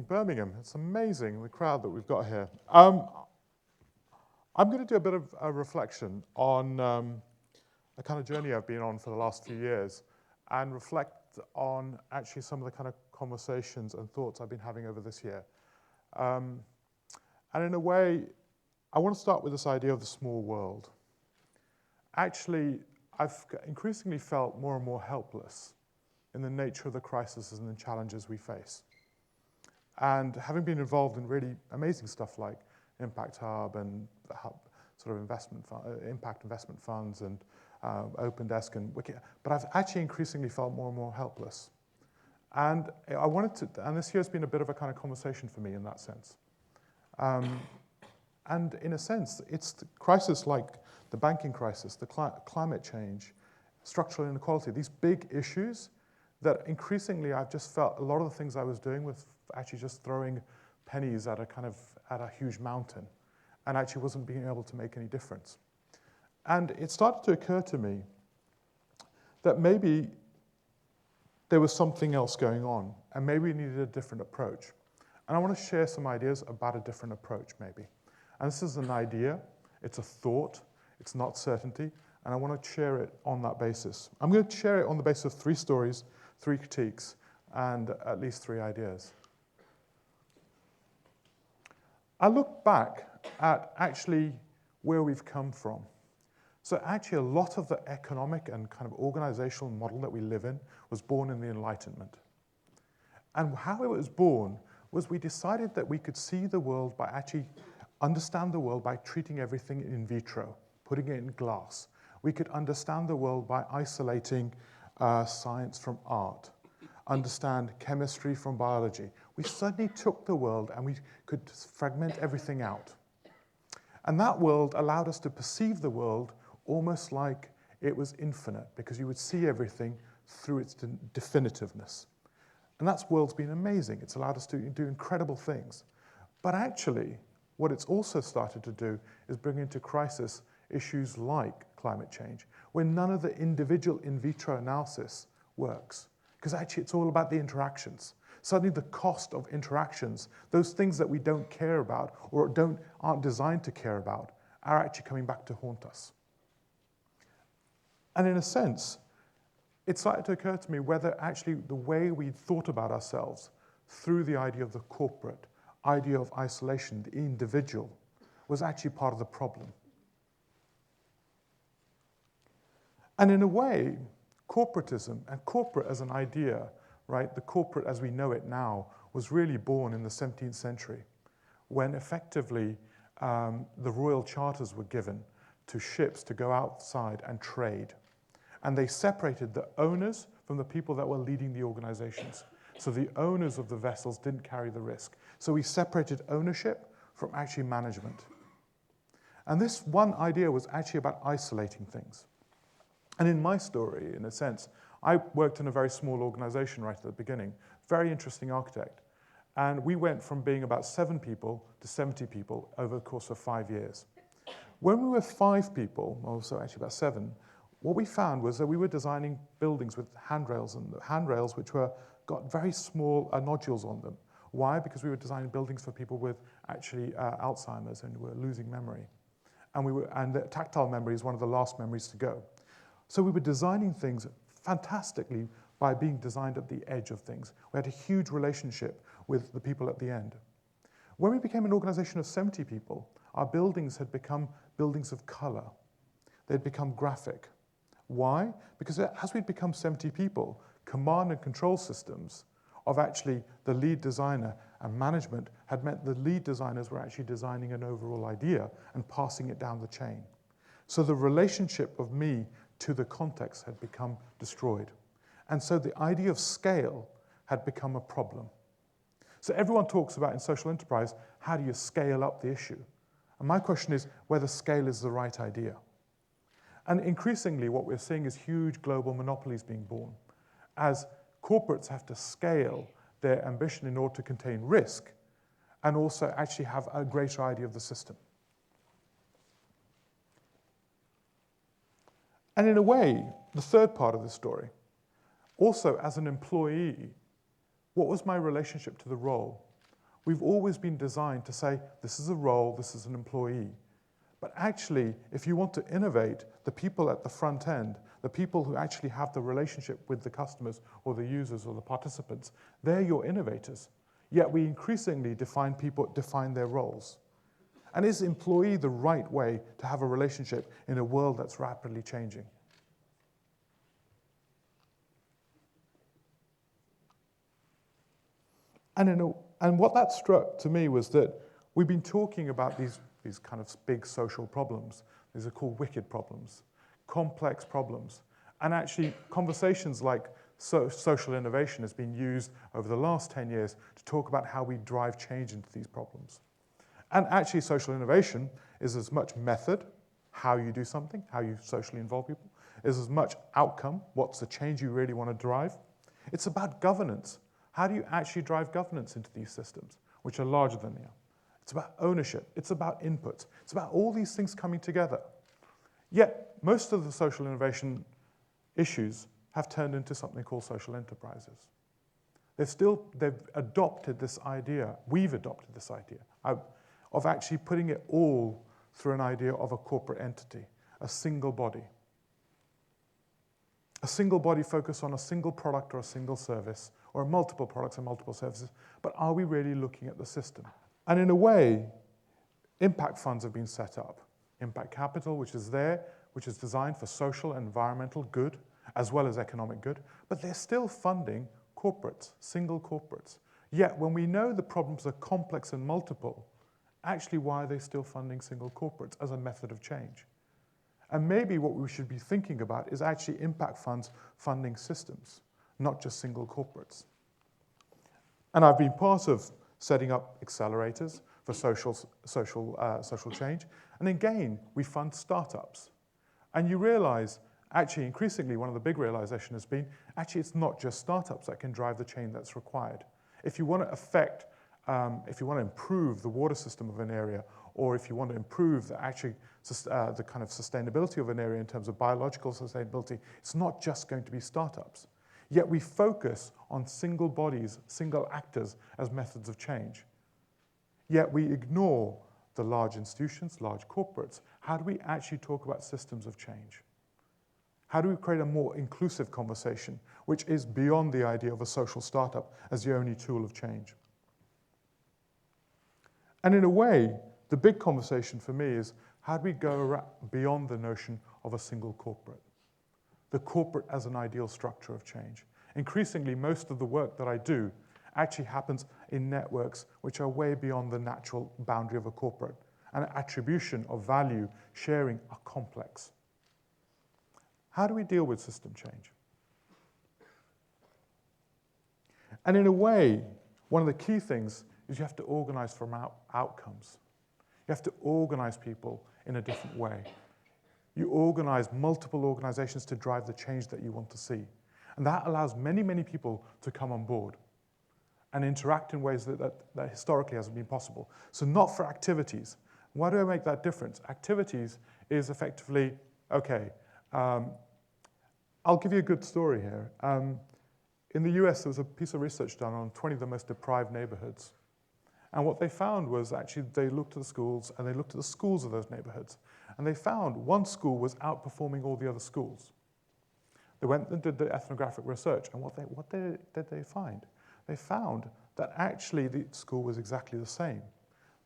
Birmingham. It's amazing, the crowd that we've got here. I'm going to do a bit of a reflection on a kind of journey I've been on for the last few years and reflect on actually some of the kind of conversations and thoughts I've been having over this year. And in a way, I want to start with this idea of the small world. Actually, I've increasingly felt more and more helpless in the nature of the crises and the challenges we face. And having been involved in really amazing stuff like Impact Hub and the Hub sort of impact investment funds and opendesk and wikihouse, but I've actually increasingly felt more and more helpless. And I wanted to, and this year's been a bit of a kind of conversation for me in that sense. And in a sense, it's the crisis like the banking crisis, the climate change, structural inequality, these big issues that increasingly I've just felt a lot of the things I was doing was actually just throwing pennies at a huge mountain and actually wasn't being able to make any difference. And it started to occur to me that maybe there was something else going on and maybe we needed a different approach. And I want to share some ideas about a different approach maybe. And this is an idea, it's a thought, it's not certainty, and I want to share it on that basis. I'm going to share it on the basis of 3 stories, 3 critiques, and at least 3 ideas. I look back at actually where we've come from. So actually a lot of the economic and kind of organizational model that we live in was born in the Enlightenment. And how it was born was we decided that we could see the world by actually understand the world by treating everything in vitro, putting it in glass. We could understand the world by isolating science from art, understand chemistry from biology. We suddenly took the world and we could fragment everything out. And that world allowed us to perceive the world almost like it was infinite, because you would see everything through its definitiveness. And that world's been amazing. It's allowed us to do incredible things. But actually, what it's also started to do is bring into crisis issues like climate change, where none of the individual in vitro analysis works. Because actually it's all about the interactions. Suddenly the cost of interactions, those things that we don't care about or aren't designed to care about, are actually coming back to haunt us. And in a sense, it started to occur to me whether actually the way we thought about ourselves through the idea of the corporate, idea of isolation, the individual, was actually part of the problem. And in a way, corporatism and corporate as an idea, right, the corporate as we know it now, was really born in the 17th century, when effectively the royal charters were given to ships to go outside and trade. And they separated the owners from the people that were leading the organizations. So the owners of the vessels didn't carry the risk. So we separated ownership from actually management. And this one idea was actually about isolating things. And in my story, in a sense, I worked in a very small organization right at the beginning, very interesting architect. And we went from being about 7 people to 70 people over the course of 5 years. When we were 5 people, also actually about 7, what we found was that we were designing buildings with handrails, and the handrails which got very small nodules on them. Why? Because we were designing buildings for people with actually Alzheimer's and were losing memory. And the tactile memory is one of the last memories to go. So we were designing things fantastically by being designed at the edge of things. We had a huge relationship with the people at the end. When we became an organization of 70 people, our buildings had become buildings of color. They'd become graphic. Why? Because as we'd become 70 people, command and control systems of actually the lead designer and management had meant the lead designers were actually designing an overall idea and passing it down the chain. So the relationship of me to the context had become destroyed. And so the idea of scale had become a problem. So everyone talks about in social enterprise, how do you scale up the issue? And my question is whether scale is the right idea. And increasingly what we're seeing is huge global monopolies being born as corporates have to scale their ambition in order to contain risk and also actually have a greater idea of the system. And in a way, the third part of the story, also as an employee, what was my relationship to the role? we've always been designed to say, this is a role, this is an employee. But actually, if you want to innovate, the people at the front end, the people who actually have the relationship with the customers or the users or the participants, they're your innovators. Yet we increasingly define their roles. And is employee the right way to have a relationship in a world that's rapidly changing? And what that struck to me was that we've been talking about these kind of big social problems. These are called wicked problems, complex problems. And actually, conversations like social innovation has been used over the last 10 years to talk about how we drive change into these problems. And actually, social innovation is as much method, how you do something, how you socially involve people, is as much outcome, what's the change you really want to drive. It's about governance. How do you actually drive governance into these systems, which are larger than you? It's about ownership. It's about input. It's about all these things coming together. Yet, most of the social innovation issues have turned into something called social enterprises. They've adopted this idea, we've adopted this idea, of actually putting it all through an idea of a corporate entity, a single body. A single body focused on a single product or a single service, or multiple products and multiple services, but are we really looking at the system? And in a way, impact funds have been set up. Impact capital, which is there, which is designed for social and environmental good, as well as economic good, but they're still funding corporates, single corporates. Yet when we know the problems are complex and multiple, actually why are they still funding single corporates as a method of change? And maybe what we should be thinking about is actually impact funds funding systems, not just single corporates. And I've been part of setting up accelerators for social change. And again, we fund startups. And you realize, actually, increasingly, one of the big realizations has been, actually, it's not just startups that can drive the change that's required. If you want to affect, if you want to improve the water system of an area, or if you want to improve the kind of sustainability of an area in terms of biological sustainability, it's not just going to be startups. Yet we focus on single bodies, single actors as methods of change. Yet we ignore the large institutions, large corporates. How do we actually talk about systems of change? How do we create a more inclusive conversation, which is beyond the idea of a social startup as the only tool of change? And in a way, the big conversation for me is, how do we go beyond the notion of a single corporate? The corporate as an ideal structure of change. Increasingly, most of the work that I do actually happens in networks which are way beyond the natural boundary of a corporate. And attribution of value, sharing are complex. How do we deal with system change? And in a way, one of the key things is you have to organize from outcomes. You have to organize people in a different way. You organize multiple organizations to drive the change that you want to see. And that allows many, many people to come on board and interact in ways that historically hasn't been possible. So not for activities. Why do I make that difference? Activities is effectively, okay, I'll give you a good story here. In the US, there was a piece of research done on 20 of the most deprived neighborhoods. And what they found was actually they looked at the schools and they looked at the schools of those neighborhoods. And they found one school was outperforming all the other schools. They went and did the ethnographic research. And what did they find? They found that actually the school was exactly the same.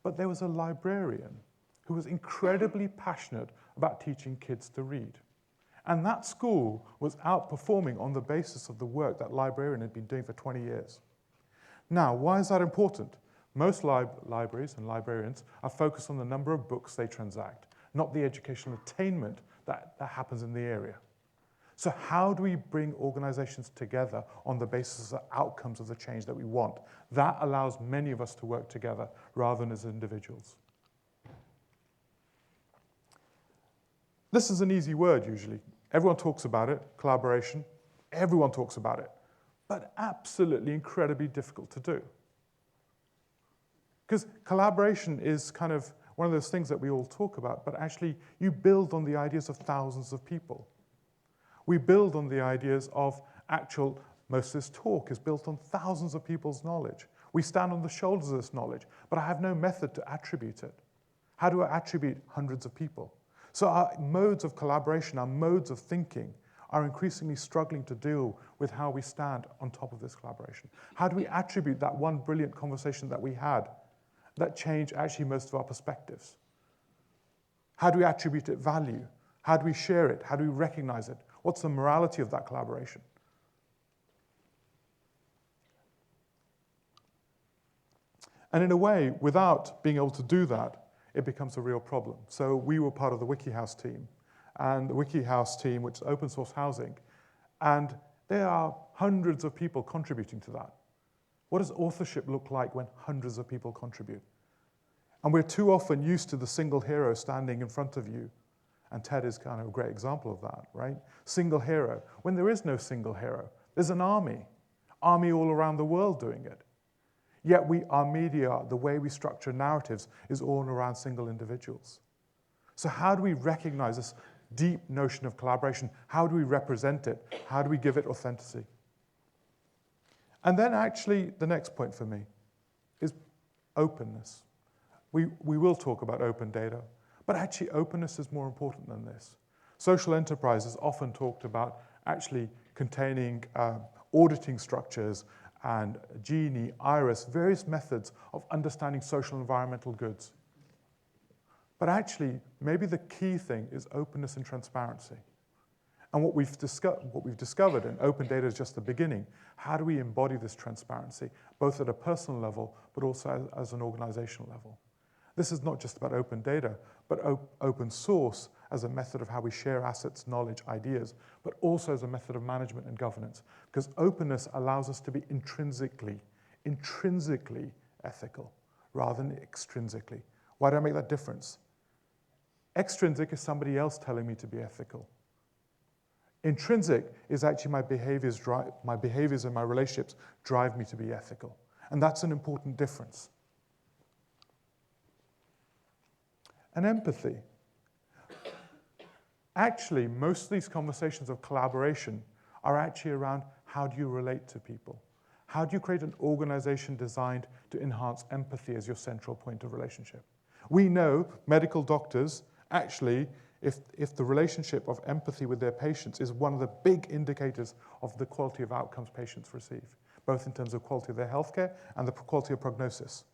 But there was a librarian who was incredibly passionate about teaching kids to read. And that school was outperforming on the basis of the work that librarian had been doing for 20 years. Now, why is that important? Most libraries and librarians are focused on the number of books they transact, not the educational attainment that happens in the area. So how do we bring organizations together on the basis of the outcomes of the change that we want? That allows many of us to work together rather than as individuals. This is an easy word usually. Everyone talks about it, collaboration. Everyone talks about it. But absolutely incredibly difficult to do. Because collaboration is kind of one of those things that we all talk about, but actually you build on the ideas of thousands of people. We build on the ideas of most of this talk is built on thousands of people's knowledge. We stand on the shoulders of this knowledge, but I have no method to attribute it. How do I attribute hundreds of people? So our modes of collaboration, our modes of thinking are increasingly struggling to deal with how we stand on top of this collaboration. How do we attribute that one brilliant conversation that we had that changed actually most of our perspectives? How do we attribute it value? How do we share it? How do we recognize it? What's the morality of that collaboration? And in a way, without being able to do that, it becomes a real problem. So we were part of the wikihouse team, and the wikihouse team, which is open source housing, and there are hundreds of people contributing to that. What does authorship look like when hundreds of people contribute? And we're too often used to the single hero standing in front of you, and TED is kind of a great example of that, right? Single hero. When there is no single hero, there's an army all around the world doing it. Yet our media, the way we structure narratives, is all around single individuals. So how do we recognize this deep notion of collaboration? How do we represent it? How do we give it authenticity? And then actually, the next point for me is openness. We will talk about open data, but actually openness is more important than this. Social enterprise is often talked about actually containing auditing structures and Gini, Iris, various methods of understanding social and environmental goods. But actually, maybe the key thing is openness and transparency. And what we've discovered, and open data is just the beginning, how do we embody this transparency, both at a personal level, but also as an organizational level? This is not just about open data, but open source as a method of how we share assets, knowledge, ideas, but also as a method of management and governance. Because openness allows us to be intrinsically ethical rather than extrinsically. Why do I make that difference? Extrinsic is somebody else telling me to be ethical. Intrinsic is actually my behaviors and my relationships drive me to be ethical. And that's an important difference. And empathy. Actually, most of these conversations of collaboration are actually around how do you relate to people? How do you create an organization designed to enhance empathy as your central point of relationship? We know medical doctors, actually, if the relationship of empathy with their patients is one of the big indicators of the quality of outcomes patients receive, both in terms of quality of their healthcare and the quality of prognosis.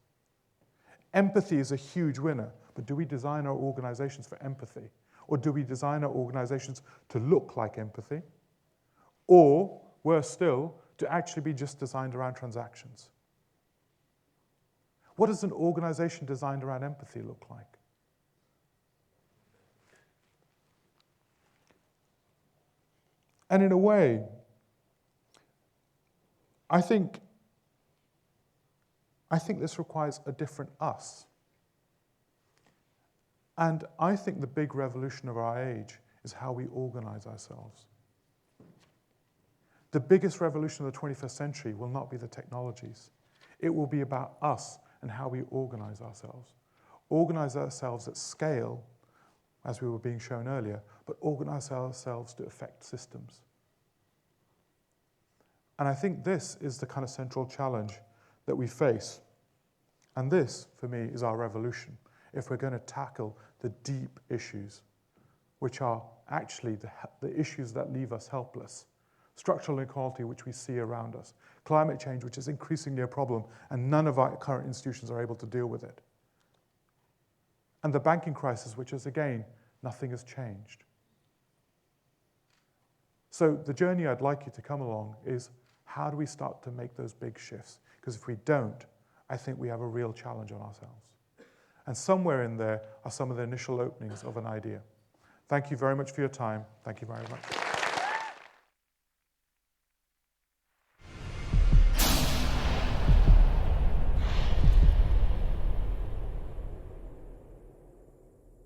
Empathy is a huge winner, but do we design our organizations for empathy? Or do we design our organizations to look like empathy? Or, worse still, to actually be just designed around transactions? What does an organization designed around empathy look like? And in a way, I think this requires a different us. And I think the big revolution of our age is how we organize ourselves. The biggest revolution of the 21st century will not be the technologies. It will be about us and how we organize ourselves. Organize ourselves at scale, as we were being shown earlier, but organize ourselves to affect systems. And I think this is the kind of central challenge that we face. And this, for me, is our revolution, if we're going to tackle the deep issues, which are actually the issues that leave us helpless. Structural inequality, which we see around us. Climate change, which is increasingly a problem, and none of our current institutions are able to deal with it. And the banking crisis, which is, again, nothing has changed. So the journey I'd like you to come along is, how do we start to make those big shifts? Because if we don't, I think we have a real challenge on ourselves. And somewhere in there are some of the initial openings of an idea. Thank you very much for your time. Thank you very much.